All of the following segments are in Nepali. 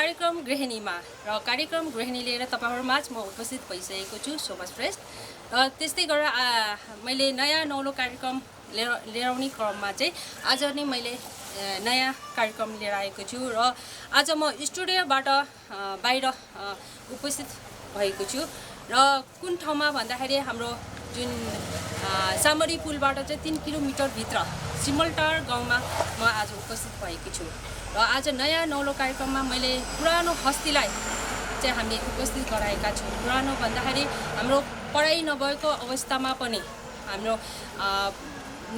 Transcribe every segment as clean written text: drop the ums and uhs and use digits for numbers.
कार्यक्रम गृहिणीमा र कार्यक्रम गृहिणी लिएर तपाईहरुमाझ म उपस्थित भइसकेको छु सोमस श्रेष्ठ र त्यस्तै गरेर मैले नयाँ नौलो कार्यक्रम लिएर आउने क्रममा चाहिँ आज नै मैले नयाँ कार्यक्रम लिएर आएको छु र आज म स्टुडियोबाट बाहिर उपस्थित भएको छु र कुन ठाउँमा भन्दाखेरि हाम्रो जुन सामरी पुलबाट चाहिँ 3 किलोमिटर भित्र सिमलटार गाउँमा म आज उपस्थित भएको छु र आज नयाँ नौलो कार्यक्रममा मैले पुरानो हस्तीलाई चाहिँ हामी उपस्थित गराएका छौँ। पुरानो भन्दाखेरि हाम्रो पढाइ नभएको अवस्थामा पनि हाम्रो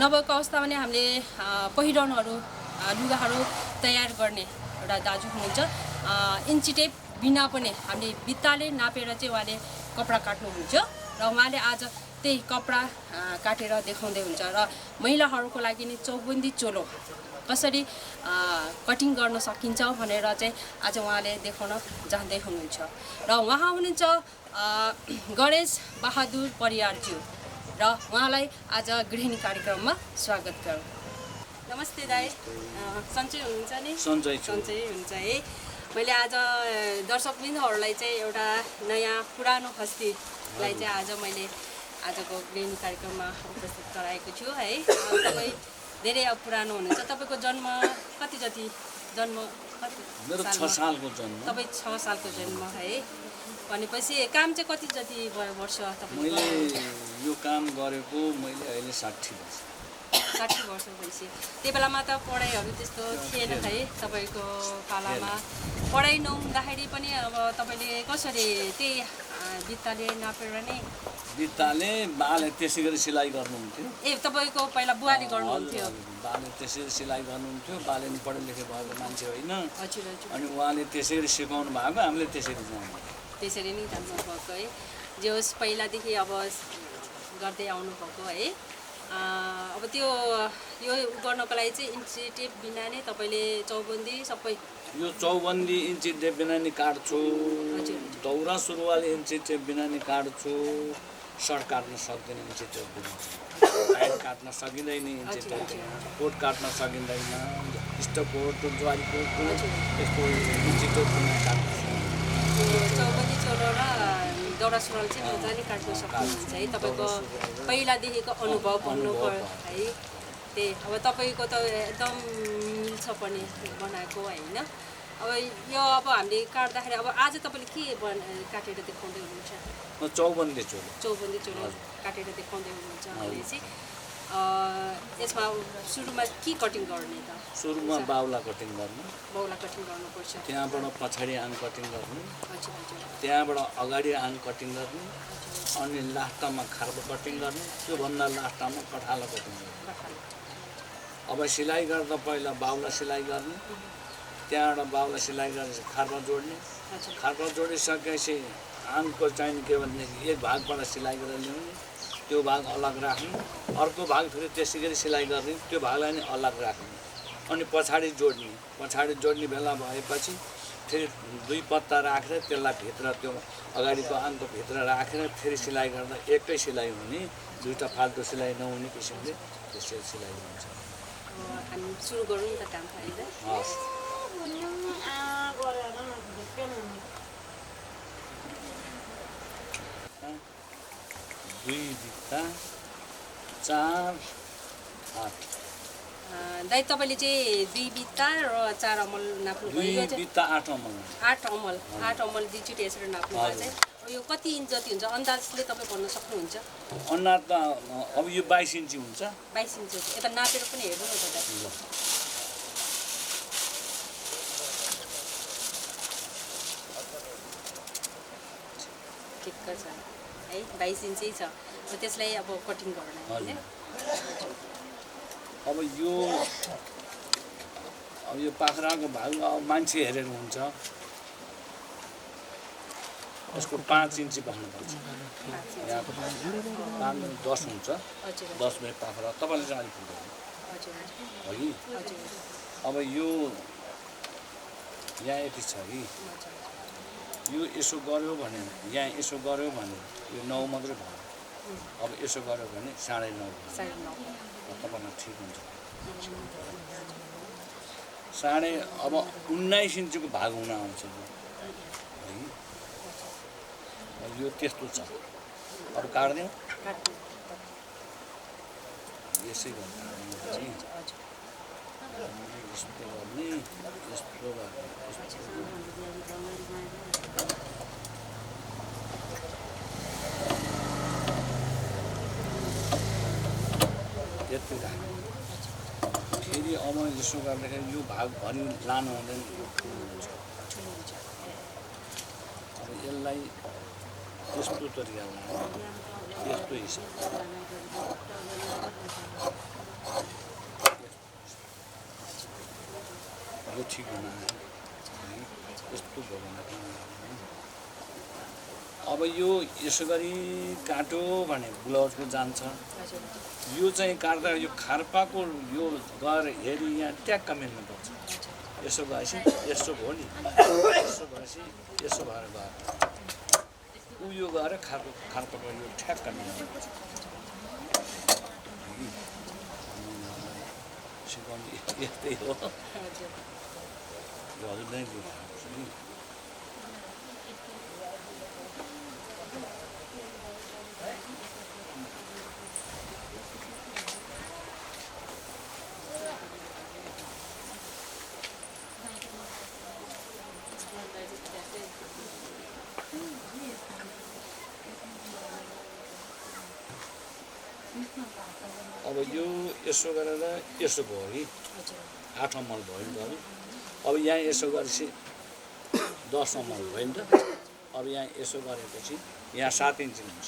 नभएको अवस्थामा पनि हामीले पहिरनहरू लुगाहरू तयार गर्ने एउटा दाजु हुनुहुन्छ। इन्ची टेप बिना पनि हामीले भित्ताले नापेर चाहिँ उहाँले कपडा काट्नुहुन्छ र उहाँले आज त्यही कपडा काटेर देखाउँदै हुन्छ र महिलाहरूको लागि नि चौबन्दी चोलो कसरी कटिङ गर्न सकिन्छ भनेर चाहिँ आज उहाँले देखाउन जाँदै हुनुहुन्छ र उहाँ हुनुहुन्छ गणेश बहादुर परियारज्यू र उहाँलाई आज गृहिणी कार्यक्रममा स्वागत गरौँ। नमस्ते दाइ, सन्चै हुनुहुन्छ नि? सन्चै हुन्छ है। मैले आज दर्शकबिन्दुहरूलाई चाहिँ एउटा नयाँ पुरानो हस्तीलाई चाहिँ आज मैले आजको गृहिणी कार्यक्रममा उपस्थित गराएको छु है। तपाईँ धेरै पुरानो हुनुहुन्छ। तपाईँको जन्म कति जति जन्म कति? मेरो 6 सालको जन्म। तपाईँ 6 सालको जन्म है भनेपछि काम चाहिँ कति जति वर्ष तपाईँ? मैले यो काम गरेको मैले अहिले 60 वर्ष 60 वर्ष भइसक्यो। त्यो बेलामा त पढाइहरू त्यस्तो थिएन है तपाईँको पालामा। पढाइ नहुँदाखेरि पनि अब तपाईँले कसरी त्यही भित्ताले नापेर नै? भित्ताले बाले त्यसै गरी सिलाइ गर्नुहुन्थ्यो। ए तपाईँको पहिला बुवाले गर्नुहुन्थ्यो? बाले त्यसै सिलाइ गर्नुहुन्थ्यो। बाले नि पढे लेखे भएको मान्छे होइन। हजुर हजुर। अनि उहाँले त्यसै गरी सिकाउनु भएको, हामीले त्यसरी जान्नु। त्यसरी नै जान्नु भएको है। जे होस् पहिलादेखि अब गर्दै आउनु भएको है। अब त्यो यो गर्नको लागि चाहिँ इन्ची टेप बिना नै तपाईँले चौबन्दी सबै? यो चौबन्दी इन्ची टेप बिना नि काट्छु, दौरा सुरुवाल इन्ची टेप बिना नि काट्छु, सर्ट काट्न सक्दैन इन्ची टेप बिना, प्यान्ट काट्न सकिँदैन इन्ची टेप, कोट काट्न सकिँदैन, स्टकोट ज्वारी कोट यस्तो इन्ची टेप बिना काट्न सक्दैन। चौबन्दी चोलो र दौरा सुरुवाल चाहिँ मजाले काट्न सक्नुहुन्छ है। तपाईँको पहिलादेखिको अनुभव भन्नुभयो है। त्यही अब तपाईँको त एकदम मिल्छ पनि बनाएको होइन। अब यो अब हामीले काट्दाखेरि अब आज तपाईँले के काटेर देखाउँदै हुनुहुन्छ? चौबन्दी चोलो। चौबन्दी चोलो काटेर देखाउँदै हुनुहुन्छ भनेपछि यसमा सुरुमा के कटिङ गर्ने त? सुरुमा बाउला कटिङ गर्नु। बाउला कटिङ गर्नुपर्छ। त्यहाँबाट पछाडि आङ कटिङ गर्नु। हजुर हजुर। त्यहाँबाट अगाडि आङ कटिङ गर्नु। अनि लास्टमा खार्बो कटिङ गर्नु। त्योभन्दा लास्टमा कठालो कटिङ गर्नु। अब सिलाइ गर्दा पहिला बाउला सिलाइ गर्ने, त्यहाँबाट बाउला सिलाइ गरेपछि खार्बा जोड्ने, खार्बा जोडिसकेपछि आङको चाहिँ के भनेदेखि एक भागबाट सिलाइ गरेर ल्याउने, त्यो भाग अलग राख्ने, अर्को भाग फेरि त्यसै गरी सिलाइ गर्ने, त्यो भागलाई नै अलग राख्ने, अनि पछाडि जोड्ने बेला भएपछि फेरि 2 पत्ता राखेर त्यसलाई भित्र त्यो अगाडिको आङको भित्र राखेर फेरि सिलाइ गर्दा एकै सिलाइ हुने, दुईवटा फाल्टो सिलाइ नहुने किसिमले त्यसरी सिलाइ हुन्छ। हामी सुरु गरौँ नि त काम अहिले। हस्। 2 बित्ता 4 8। दाइ तपाईँले चाहिँ 2 बित्ता र 4 अमल नाप्नुभयो? 2 बित्ता 8 अमल। 8 अमल दुईचोटि यसरी नाप्नुभयो चाहिँ यो कति इन्च जति हुन्छ अन्दाजले तपाईँ भन्न सक्नुहुन्छ? अन्दाज त अब यो 22 इन्ची हुन्छ। 22 इन्च यता नापेर पनि हेर्नु न त दाइ। ठिक्क छ है, 22 इन्चै छ। त्यसलाई अब कटिङ गर्ने होइन? अब यो पाखराको भाग अब मान्छे हेरेर हुन्छ। यसको 5 इन्ची भन्नुपर्छ। यहाँको 5-10 हुन्छ। 10 मै पाखरा तपाईँले चाहिँ अलिक हुन्छ हो कि। अब यो यहाँ यति छ कि यो यसो गऱ्यो भने यहाँ यसो गऱ्यो भने यो 9 मात्रै भयो। अब यसो गऱ्यो भने 9.5 तपाईँलाई ठिक हुन्छ। अब 19 इन्चको भाग हुन आउँछ यो त्यस्तो छ अब काट्दिउँ यसै गर्नु यस्तो गर्ने यस्तो यति फेरि अब यसो गर्दाखेरि यो भागभरि लानु हुँदैन अब यसलाई यस्तो तरिकाले यस्तो हिसाब यो ठिक हुन यस्तो भयो भने अब यो यसो गरी काट्यो भने ब्लाउजको जान्छ यो चाहिँ काट्दा यो खार्पाको यो गएर हेरी यहाँ ट्याक्क मिल्नुपर्छ यसो भएपछि यसो भयो नि यसो भएपछि यसो भएर गएर उयो गएर खार्पाको यो ठ्याक्क मिल्नुपर्छ सिकाउनु यस्तै हो यो हजुर नै अब यो यसो गरेर यसो भयो कि 8 अमल भयो नि त अब यहाँ यसो गरेपछि 10 अमल भयो नि त अब यहाँ यसो गरेपछि यहाँ 7 इन्च हुन्छ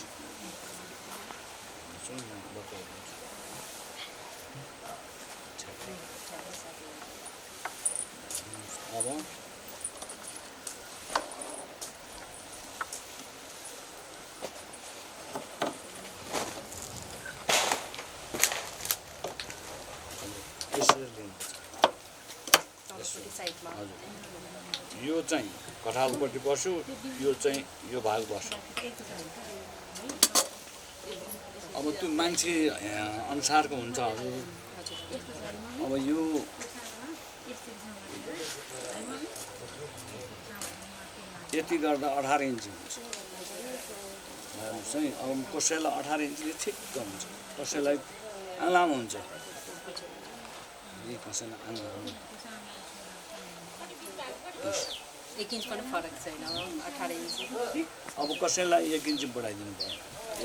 अब यो चाहिँ कठालपट्टि बस्यो यो चाहिँ यो भाग बस्यो अब त्यो मान्छे अनुसारको हुन्छ हजुर अब यो यति गर्दा 18 इन्च हुन्छ चाहिँ अब कसैलाई 18 इन्चले ठिक्क हुन्छ कसैलाई लामो हुन्छ कसैलाई आँगन 1 इन्च पनि फरक छैन 18 इन्च अब कसैलाई 1 इन्च बढाइदिनु भयो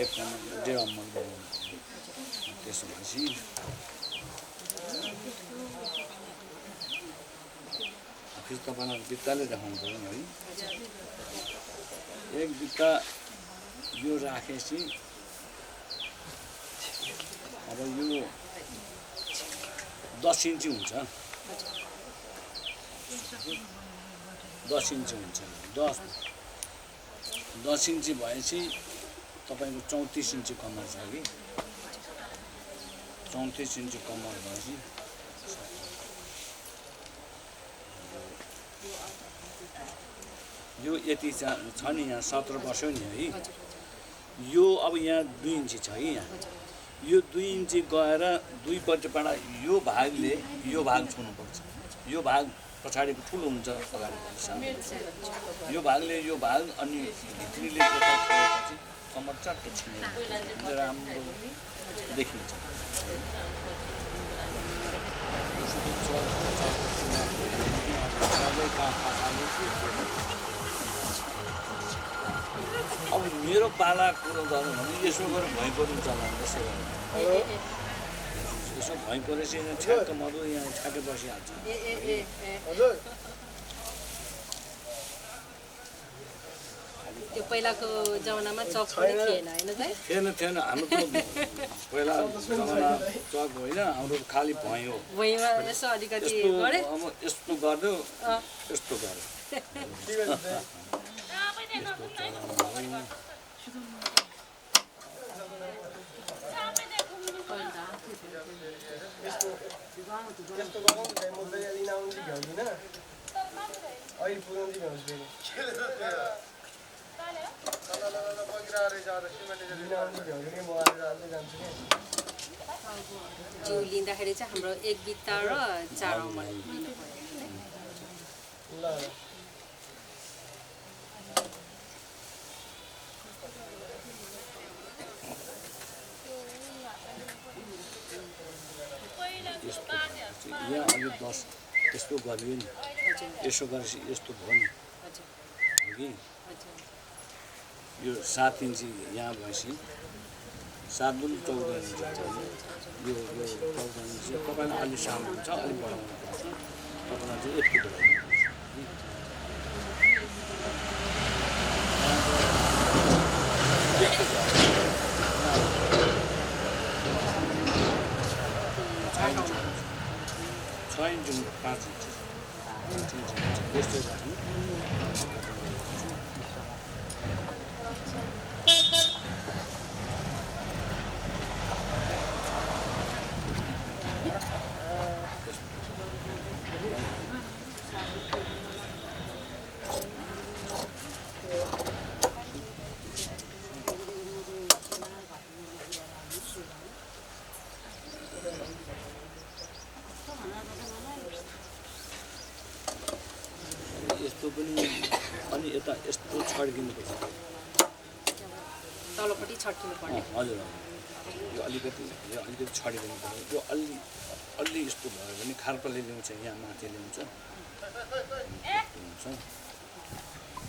1 अमल 1.5 अमल बढाउनु त्यसो भएपछि फेरि तपाईँलाई बित्ताले देखाउनु पऱ्यो नि है एक बित्ता यो राखेपछि अब यो 10 इन्च हुन्छ 10 इन्च हुन्छ 10 इन्च भएपछि तपाईँको 34 इन्च कम्मर छ कि 34 इन्च कम्मर भएपछि यो यति छ नि यहाँ 17 बस्यो नि है यो अब यहाँ 2 इन्च छ है यहाँ यो 2 इन्च गएर दुईपट्टिबाट यो भागले यो भाग छुनुपर्छ यो भाग पछाडिको ठुलो हुन्छ अगाडि यो भागले यो भाग अनि भित्रीले छोएपछि कम्मर चट्ट छुने राम्रो देखिन्छ अब मेरो पाला कुरो गर्नु भने यसो गरेर भैँको पनि चलाउनु यसो गरेर यसो भैँको रहेछ ठ्याक्क मधु यहाँ ठ्याक्कै बसिहाल्छ त्यो पहिलाको जमानामा चक पनि थिएन हैन त थिएन हाम्रो पहिला जमाना चक होइन हाम्रो खाली भैँ हो भैँमा यसो अलिकति गरे अब यस्तो गर्यो यस्तो गर्यो त्यस्तो गरौँ म त लिन आउनु चाहिँ भ्याउँदिनँ अहिले पुगाउनु चाहिँ भ्याउँछु लिन आउनु चाहिँ भ्याउँदिनँ म आज आउँदै जान्छु जिउ लिँदाखेरि चाहिँ हाम्रो 1 बित्ता र 4 अमल लिनु पर्यो ल यहाँ अलि 10 यस्तो गरियो नि यसो गरेपछि यस्तो भयो नि हो कि यो 7 इन्ची यहाँ भएपछि 7 दुई 14 इन्ची यो 14 इन्ची तपाईँलाई अलि सानो हुन्छ अलि बढाउनु पर्छ तपाईँलाई चाहिँ 1 फिट भयो छ इन्च 5 इन्च यस्तो राख्नु यस्तो पनि अनि यता यस्तो छड्किनुपर्छ तलपट्टि छड्किनु पर्ने हजुर यो अलिकति छड्किनु पर्छ यो अलि यस्तो भयो भने खार्पले ल्याउँछ यहाँ माथि ल्याउँछ हुन्छ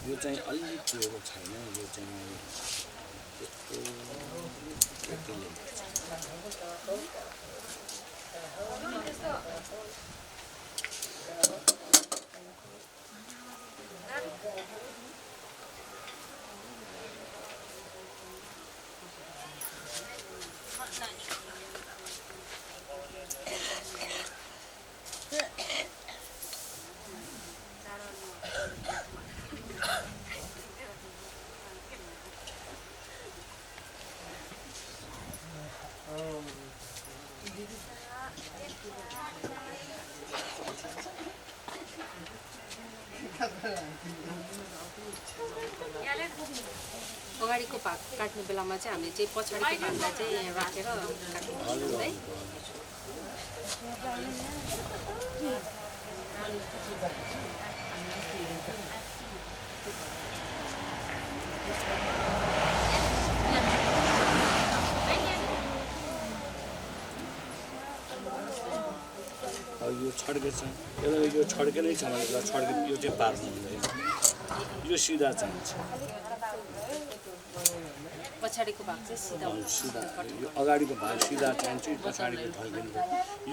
यो चाहिँ अलि पुगेको छैन यो चाहिँ यस्तो यति अगाडिको भाग काट्ने बेलामा चाहिँ हामीले चाहिँ पछाडिको भागलाई चाहिँ यहाँ राखेर काट्नुपर्छ है यो छड्के छ यो छड्के छ भने छड्के यो चाहिँ पार्नु हुँदैन यो सिधा चाहिन्छ पछाडिको भाग चाहिँ सिधा यो अगाडिको भाग सिधा चाहिन्छ पछाडिको फर्किनु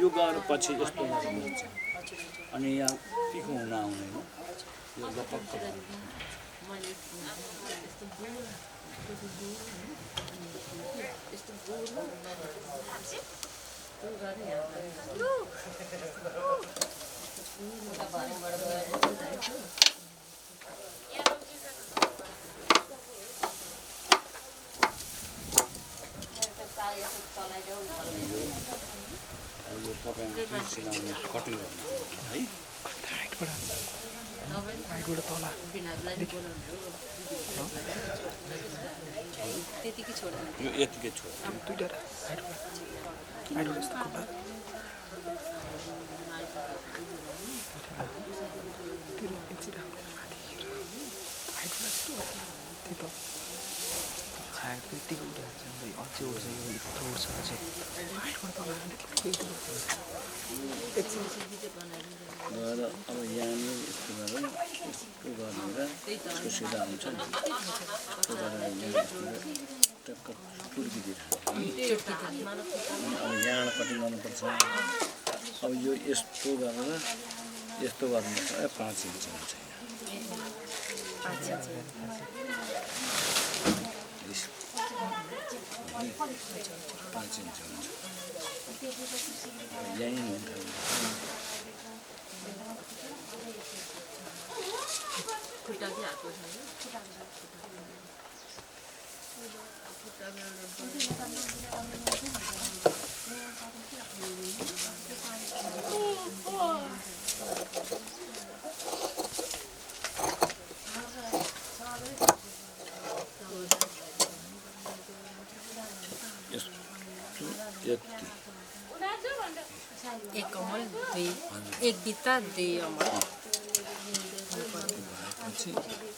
यो गएर पछि यस्तो गर्नुहुन्छ अनि यहाँ पिको हुन आउँदैन यो लपक्क यो तपाईँले सिलाउने कटिङ गर्नु है त्यतिकै छोड्नु यो यतिकै छोड गएर अब यहाँनिर यस्तो गरेर यस्तो गरेर यसको सिधा हुन्छ नि यस्तो गरेर यहाँ यस्तो टक्क टुर्किदिएर अब यहाँबाट कटिङ गर्नुपर्छ अब यो यस्तो गरेर यस्तो गर्नुपर्छ 5 इन्च हुन्छ यहाँ 5 इन्च हुन्छ यहीँ हुन्छ एक कमल दुई एक बित्ता दुई अमल भनेपछि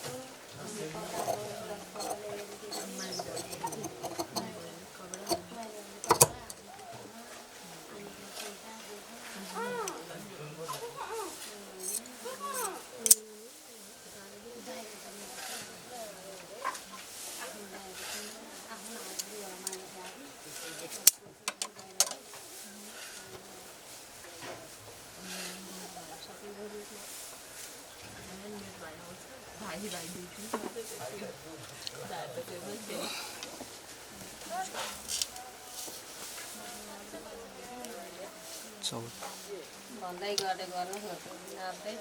भन्दै गर्दै गर्नु नाप्दै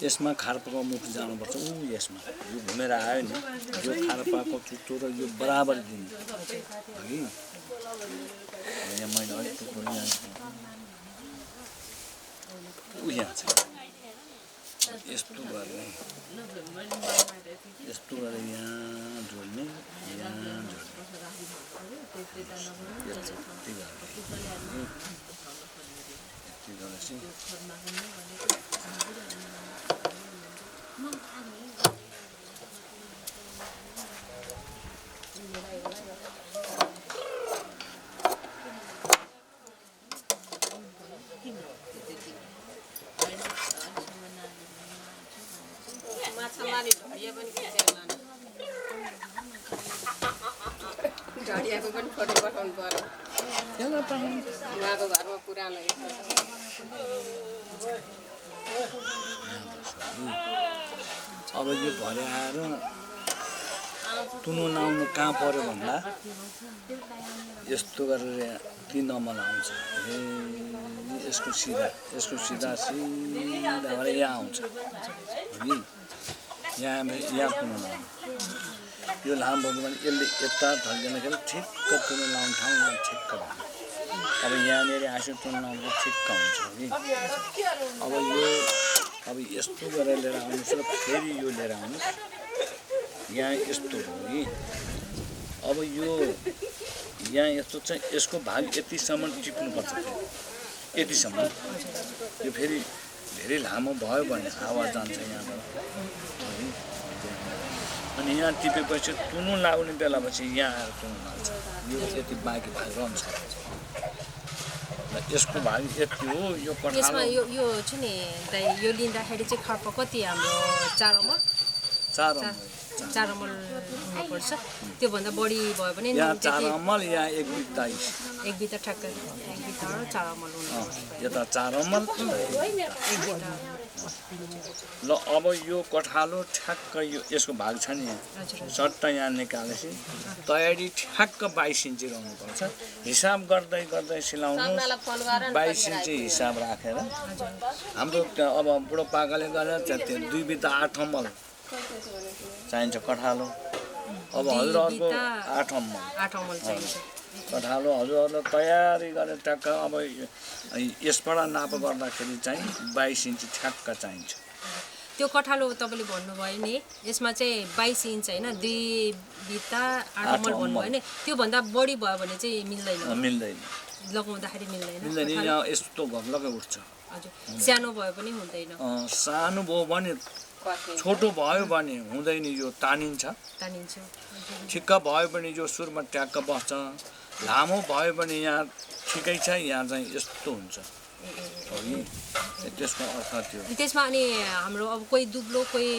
यसमा खार्पाको मुख जानुपर्छ यसमा यो घुमेर आयो नि यो खार्पाको चुच्चो र यो बराबर दिने हगि यहाँ मैले अलिक टुक्रो यहाँ छ यस्तो गर्ने यस्तो गरेर यहाँ जोड्ने यहाँ ढडियाको पनि फोटो पठाउनु पर्यो उहाँको घरमा पुरानो अब यो भरे आएर तुनु नआउनु कहाँ पर्यो भन्दा यस्तो गरेर 3 नम्बर आउँछ यसको सिधा भएर यहाँ आउँछ हगि यहाँ तुनु लाउनु यो लामो भयो भने यसले यता ढल्किँदाखेरि ठिक्क तुनु लाउने ठाउँमा ठिक्क भयो अब यहाँनिर आइसक्यो तुनु लाउनु ठिक्क हुन्छ कि अब यस्तो गरेर लिएर आउनुहोस् र फेरि यो लिएर आउनुहोस् यहाँ यस्तो हो कि अब यो यहाँ यस्तो चाहिँ यसको भाग यतिसम्म टिप्नुपर्छ यतिसम्म यो फेरि धेरै लामो भयो भने आवाज जान्छ यहाँबाट अनि यहाँ टिपेपछि तुनु लाउने बेलापछि यहाँ आएर तुनु लाग्छ यो यति बाँकी भाग रहन्छ यसको भाग यति हो यो यसमा यो छ नि दाइ यो लिँदाखेरि चाहिँ खर्प कति हाम्रो 4 अमल 4 अमल हुनुपर्छ त्योभन्दा बढी भयो भने यहाँ 4 अमल यहाँ 1 बित्ता एक बित्ता ठ्याक्क 1 बित्ता र 4 अमल हुनुपर्छ यता 4 अमल ल अब यो कठालो ठ्याक्क यसको भाग छ नि सट्ट यहाँ निकालेपछि तयारी ठ्याक्क 22 इन्ची रहनुपर्छ हिसाब गर्दै गर्दै सिलाउनु 22 इन्ची हिसाब राखेर हाम्रो अब बुढोपाकाले गरेर 2 बित्ता 8 अमल चाहिन्छ कठालो अब हजुरहरूको 8 अमल चाहिन्छ कठालो हजुरहरूलाई तयारी गरेर ट्याक्क अब यसबाट नाप गर्दाखेरि चाहिँ 22 इन्ची ठ्याक्क चाहिन्छ त्यो कठालो तपाईँले भन्नुभयो नि यसमा चाहिँ 22 इन्च होइन 2 बित्ता 8 अमल भन्नुभयो नि त्योभन्दा बढी भयो भने चाहिँ मिल्दैन लगाउँदाखेरि मिल्दैन यहाँ यस्तो घग्लकै उठ्छ हजुर सानो भयो पनि हुँदैन सानो भयो भने छोटो भयो भने हुँदैन यो तानिन्छ ठिक्क भयो भने यो सुरमा ट्याक्क बस्छ लामो भयो भने यहाँ ठिकै छ यहाँ चाहिँ यस्तो हुन्छ त्यसको अर्थ त्यो त्यसमा अनि हाम्रो अब कोही दुब्लो कोही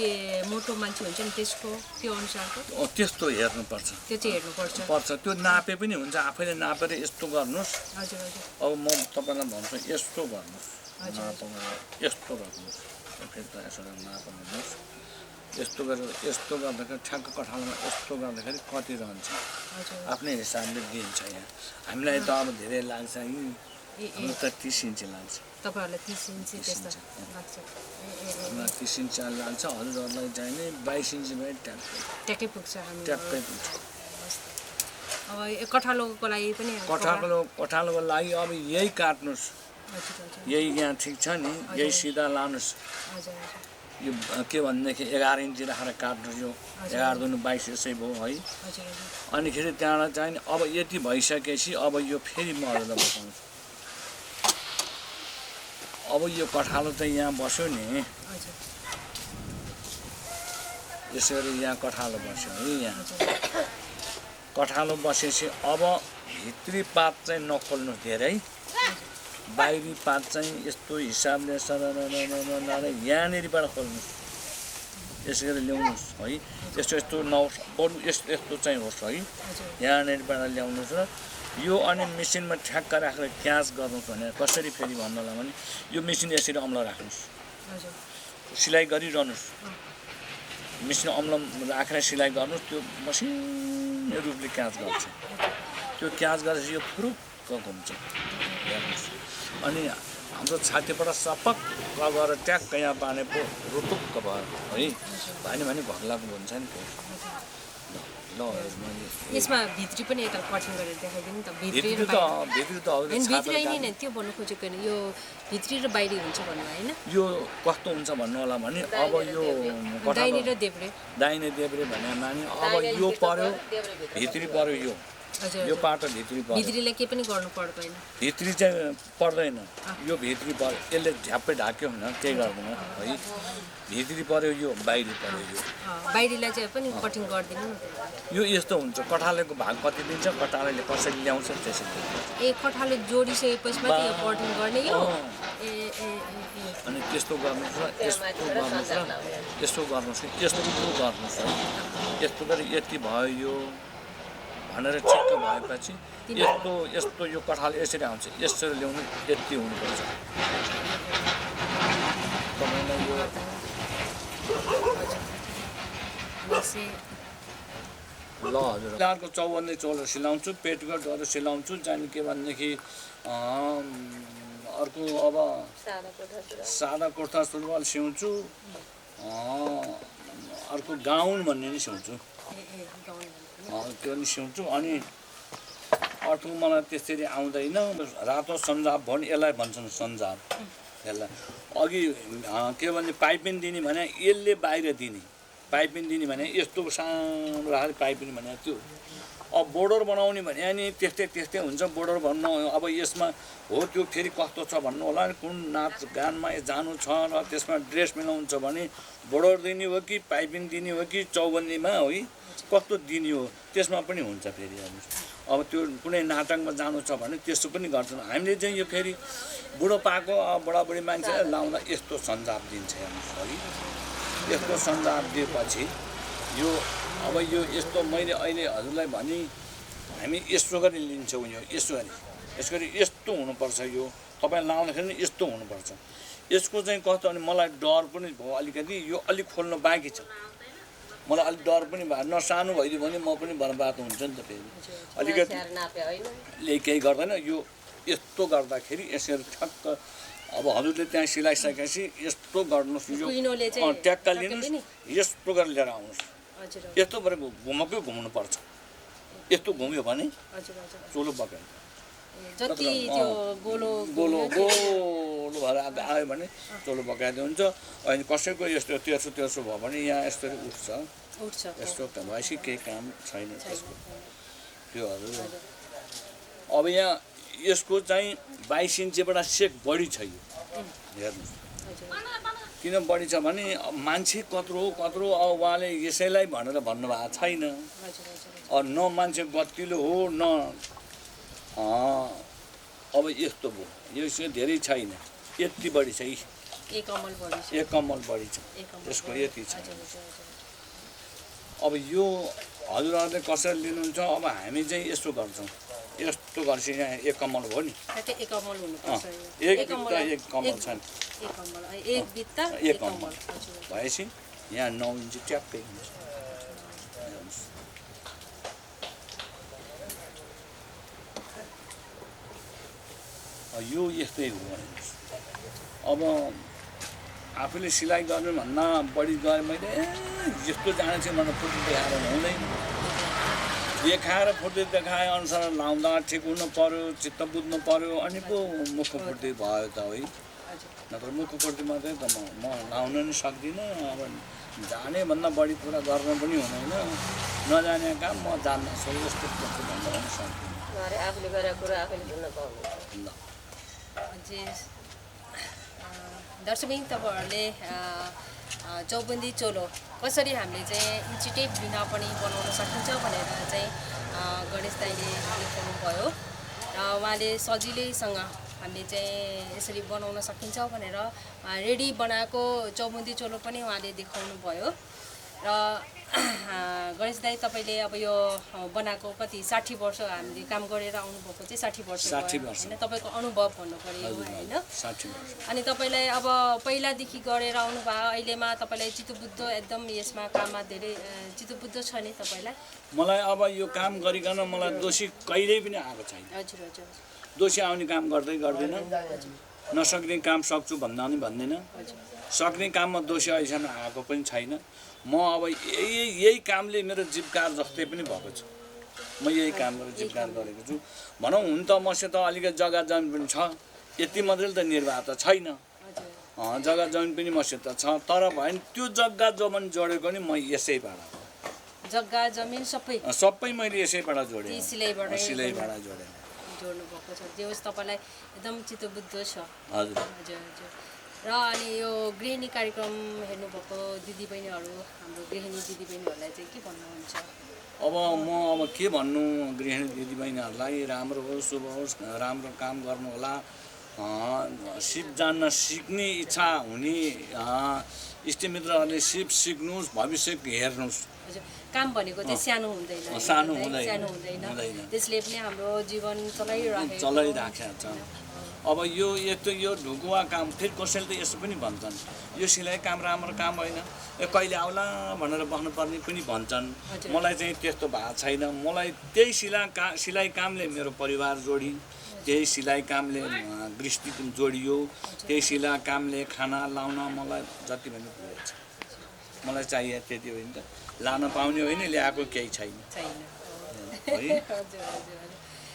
मोटो मान्छे हुन्छ नि त्यसको त्यो अनुसारको त्यस्तो हेर्नुपर्छ त्यो चाहिँ हेर्नुपर्छ त्यो नापे पनि हुन्छ आफैले नापेर यस्तो गर्नुहोस् हजुर अब म तपाईँलाई भन्छु यस्तो गर्नुहोस् यस्तो गर्नुहोस् फेरि त यसो नाप्नुहोस् यस्तो गरेर यस्तो गर्दाखेरि ठ्याक्क कठालोमा यस्तो गर्दाखेरि कति रहन्छ आफ्नै हिसाबले दिन्छ यहाँ हामीलाई त अब धेरै लाग्छ हाम्रो त 30 इन्ची लाग्छ तपाईहरुलाई 30 इन्ची त्यस्तो लाग्छ 30 इन्ची लाग्छ हजुरहरूलाई चाहिँ नि 22 इन्ची भए ट्याक्कै पुग्छ हामी ट्याक्कै पुग्छ अब यो कठालोको लागि पनि कठालोको लागि अब यही काट्नुहोस्, यही यहाँ ठिक छ नि, यही सिधा लानुहोस्। यो के भनेदेखि 11 इन्ची राखेर काट्नुहोस्। यो 11 दुनु 22 यसै भयो है। अनिखेरि त्यहाँबाट चाहिँ अब यति भइसकेपछि अब यो फेरि म अरूलाई बताउँछु। अब यो कठालो चाहिँ यहाँ बस्यो नि, यसरी यहाँ कठालो बस्यो है। यहाँ कठालो बसेपछि अब भित्री पात चाहिँ नखोल्नु धेरै, बाहिरी पात चाहिँ यस्तो हिसाबले यहाँनिरबाट खोल्नुहोस्, यसै गरी ल्याउनुहोस् है। यस्तो यस्तो नहोस्, बरु यस्तो यस्तो चाहिँ होस् है। यहाँनिरबाट ल्याउनुहोस् र यो अनि मेसिनमा ठ्याक्क राखेर क्याच गर्नुहोस् भने कसरी फेरि भन्नुलाई भने यो मेसिन यसरी अम्ल राख्नुहोस्, सिलाइ गरिरहनुहोस्। मेसिन अम्ल राखेर सिलाइ गर्नुहोस्, त्यो मसिनो रूपले क्याच गर्छ। त्यो क्याच गरेपछि यो फुरुक्क घुम्छ हेर्नुहोस्। अनि हाम्रो छातीबाट सपक्क गरेर ट्याक्क यहाँ पाने पो रुटुक्क भयो है। भएन भने भग्लाको हुन्छ नि। ल यसमा भित्री पनि यता कटिङ गरेर देखाइदिनु नि त। भित्री त भित्री हैन त्यो भन्नु खोजेको हैन, यो भित्री र बाहिरी हुन्छ भन्नु हैन। यो कस्तो हुन्छ भन्नु होला भने अब यो दाहिने र देब्रे, दाहिने देब्रे भने माने अब यो पर्यो भित्री पर्यो, यो पाटो भित्री पर्यो। भित्रीलाई के पनि गर्नु पर्दैन, भित्री चाहिँ पर्दैन। यो भित्री पर्यो, यसले झ्याप्पै ढाक्यो होइन, केही गर्दैन है। भित्री पर्यो, यो बाहिरी पर्यो। यो बाहिरीलाई चाहिँ पनि कटिङ गरिदिनु न। यो यस्तो हुन्छ, कठालेको भाग कति दिन्छ, कठालेले कसरी ल्याउँछ त्यसरी। ए कठाले जोडिसकेपछि मात्रै यो कटिङ गर्ने यो। अनि त्यस्तो गर्नुहोस् र यस्तो गर्नुहोस् र यस्तो गर्नुहोस्, यस्तो गर्नुहोस् है। यस्तो गरी यति भयो यो भनेर ठिक्क भएपछि यस्तो यस्तो यो कठाल यसरी आउँछ, यसरी ल्याउनु यति हुनुपर्छ। तपाईँलाई यो ल हजुर अर्को चौबन्दी चोलो सिलाउँछु, पेटिकोटहरू सिलाउँछु। चाहिँ के भनेदेखि अर्को अब सादा कुर्ता सुरुवाल सिउँछु, अर्को गाउन भन्ने नि सिउँछु, त्यो नि सिउँछु। अनि अर्को मलाई त्यसरी आउँदैन, रातो सन्जाब भन्ने यसलाई भन्छन्, सन्जाब। यसलाई अघि के भने पाइपिङ दिने भने यसले बाहिर दिने, पाइपिङ दिने भने यस्तो सानो राखेर पाइपिङ भने त्यो। अब बोर्डर बनाउने भने अनि त्यस्तै त्यस्तै हुन्छ। बोर्डर भन्नु अब यसमा हो त्यो फेरि कस्तो छ भन्नु होला, कुन नाच गानमा जानु छ र त्यसमा ड्रेस मिलाउनु छ भने बोर्डर दिने हो कि पाइपिङ दिने हो कि चौबन्दीमा है कस्तो दिने हो, त्यसमा पनि हुन्छ फेरि। अब त्यो कुनै नाटकमा जानु छ भने त्यस्तो पनि गर्छन्। हामीले चाहिँ यो फेरि बुढो पाएको बुढाबुढी मान्छे लाउँदा यस्तो सन्जाब दिन्छ हेर्नुहोस् है। यस्तो सन्जाब दिएपछि यो अब यो यस्तो मैले अहिले हजुरलाई भने हामी यस्तो गरी लिन्छौँ। यो यसो गरी यस्तो हुनुपर्छ। यो तपाईँ लाउँदाखेरि पनि यस्तो हुनुपर्छ। यसको चाहिँ कस्तो भने मलाई डर पनि भयो अलिकति, यो अलिक खोल्नु बाँकी छ। मलाई अलिक डर पनि भयो, नसानो भइदियो भने म पनि बर्बाद हुन्छ नि त फेरि। अलिकति केही गर्दैन। यो यस्तो गर्दाखेरि यसरी ठक्क अब हजुरले त्यहाँ सिलाइसकेपछि यस्तो गर्नुहोस्, यो ट्याक्क लिनुहोस्, यस्तो गरेर लिएर आउनुहोस्। यस्तो गरेर घुमकै घुम्नुपर्छ। यस्तो घुम्यो भने चोलो बगाइ जति त्यो गोलो गोलो गोलो भएर आयो भने चोलो बगाइदियो हुन्छ। अनि कसैको यस्तो तेर्सो तेर्सो भयो भने यहाँ यसरी उठ्छ, यस्तो भएपछि केही काम छैन त्यसको त्योहरू। अब यहाँ यसको चाहिँ 22 इन्चीबाट सेक बढी छ। यो हेर्नुहोस् किन बढी छ भने मान्छे कत्रो कत्रो अब उहाँले यसैलाई भनेर भन्नुभएको छैन। न मान्छे गतिलो हो न अब यस्तो भयो। यो धेरै छैन, यति बढी छ। एक कम्मल बढी छ यसको, यति छ। अब यो हजुरहरूले कसरी लिनुहुन्छ? अब हामी चाहिँ यस्तो गर्छौँ, यस्तो गर्छ। यहाँ एक कम्मल भयो नि, एक कम्मल छ नि, एक कम्मल भएपछि यहाँ 9 इन्ची ट्याक्कै हुन्छ। यो यस्तै हो। अब आफूले सिलाइ गर्नुभन्दा बढी गरे मैले यस्तो जाने चाहिँ मलाई फुट देखाएर हुँदैन। देखाएर फुर्ती देखाए अनुसार लाउँदा ठिक हुनु पर्यो, चित्त बुझ्नु पर्यो, अनि पो मुख फुर्ती भयो त है। नत्र मुख फुर्ती मात्रै त म लाउन नि सक्दिनँ। अब जाने भन्दा बढी कुरा गर्न पनि हुँदैन। नजाने काम म जान्न सक्छु जस्तो भन्दा पनि सक्दिनँ। आफूले गरेको कुरा आफूले सुन्न पाउनु। दर्शकबिन तपाईँहरूले चौबन्दी चोलो कसरी हामीले चाहिँ इन्चिटेप बिना पनि बनाउन सकिन्छ भनेर चाहिँ गणेश दाइले देखाउनु भयो र उहाँले सजिलैसँग हामीले चाहिँ यसरी बनाउन सकिन्छ भनेर रेडी बनाएको चौबन्दी चोलो पनि उहाँले देखाउनु भयो र गणेश दाइ तपाईँले अब यो बनाएको कति 60 वर्ष हामीले काम गरेर आउनुभएको चाहिँ 60 वर्ष होइन तपाईँको अनुभव भन्नु पर्यो होइन 60 वर्ष। अनि तपाईँलाई अब पहिलादेखि गरेर आउनुभयो अहिलेमा तपाईँलाई चित्तबुद्ध एकदम यसमा काममा धेरै चित्तबुद्ध छ नि तपाईँलाई? मलाई अब यो काम गरिकन मलाई दोषी कहिल्यै पनि आएको छैन। हजुर हजुर दोषी आउने काम गर्दै गर्दैन, नसक्ने काम सक्छु भन्दा पनि भन्दैन, सक्ने काममा दोषी अहिलेसम्म आएको पनि छैन। म अब यही कामले मेरो जीवकार जस्तै पनि भएको छु। म यही काम गरेर जीवकार गरेको छु। भनौँ हुन त मसित अलिकति जग्गा जमिन पनि छ, यति मात्रै त निर्वाह त छैन। जग्गा जमिन पनि मसित छ, तर भयो त्यो जग्गा जमिन जोडेको नि म यसैबाट हो। जग्गा जमिन सबै मैले यसैबाट जोडेँ, सिलाइबाट जोडेँ। जोड्नु भएको छ जे होस् तपाईँलाई एकदम चित्तबुद्ध छ। हजुर हजुर हजुर। र अनि यो गृहिणी कार्यक्रम हेर्नुभएको दिदीबहिनीहरू हाम्रो गृहिणी दिदीबहिनीहरूलाई चाहिँ के भन्नुहुन्छ? अब के भन्नु गृहिणी दिदीबहिनीहरूलाई, राम्रो होस् शुभ होस्, राम्रो काम गर्नु होला। सिप जान्न सिक्ने इच्छा हुने इष्टमित्रहरूले सिप सिक्नुहोस्, भविष्य हेर्नुहोस्। हजुर काम भनेको चाहिँ सानो हुँदैन, सानो हुँदैन। त्यसले पनि हाम्रो जीवन चलाइराखेको छ। अब यो ढुकुवा काम फेरि कसैले त यसो पनि भन्छन्, यो सिलाइ काम राम्रो काम होइन, कहिले आउला भनेर बस्नुपर्ने पनि भन्छन्। मलाई चाहिँ त्यस्तो भएको छैन। मलाई त्यही सिलाइ कामले मेरो परिवार जोडी, त्यही सिलाइ कामले दृष्टि जोडियो, त्यही सिलाइ कामले खाना लाउन मलाई जति पनि पुगेको छ। मलाई चाहिए त्यति होइन त, लान पाउने होइन, ल्याएको केही छैन।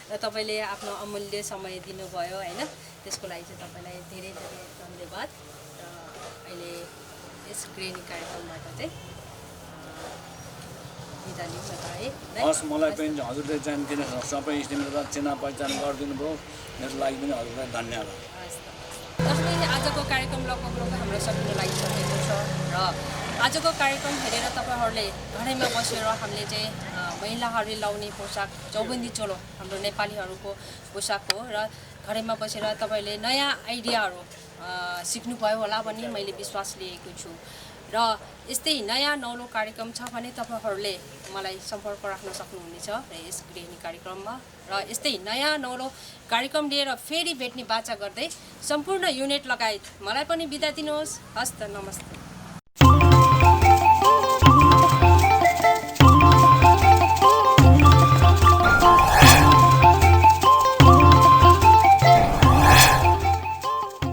र तपाईँले आफ्नो अमूल्य समय दिनुभयो होइन, त्यसको लागि चाहिँ तपाईँलाई धेरै धेरै धन्यवाद। र अहिले यस गृहिणी कार्यक्रमबाट चाहिँ बिदा लिउँ न त है। हस्, मलाई पनि हजुरले चाहिँ किन सबै इष्टमित्र चिना पहिचान गरिदिनु भयो, मेरो लागि पनि हजुरलाई धन्यवाद। जस्तै आजको कार्यक्रम लगभग हाम्रो सकिन लागिसकेको छ र आजको कार्यक्रम हेरेर तपाईँहरूले घरैमा बसेर हामीले चाहिँ महिलाहरूले लाउने पोसाक चौबन्दी चोलो हाम्रो नेपालीहरूको पोसाक हो र घरैमा बसेर तपाईँले नयाँ आइडियाहरू सिक्नुभयो होला भन्ने मैले विश्वास लिएको छु। र यस्तै नयाँ नौलो कार्यक्रम छ भने तपाईँहरूले मलाई सम्पर्क राख्न सक्नुहुनेछ यस गृहिणी कार्यक्रममा। र यस्तै नयाँ नौलो कार्यक्रम लिएर फेरि भेट्ने बाचा गर्दै सम्पूर्ण युनिट लगायत मलाई पनि बिदा दिनुहोस्। हस्त नमस्ते।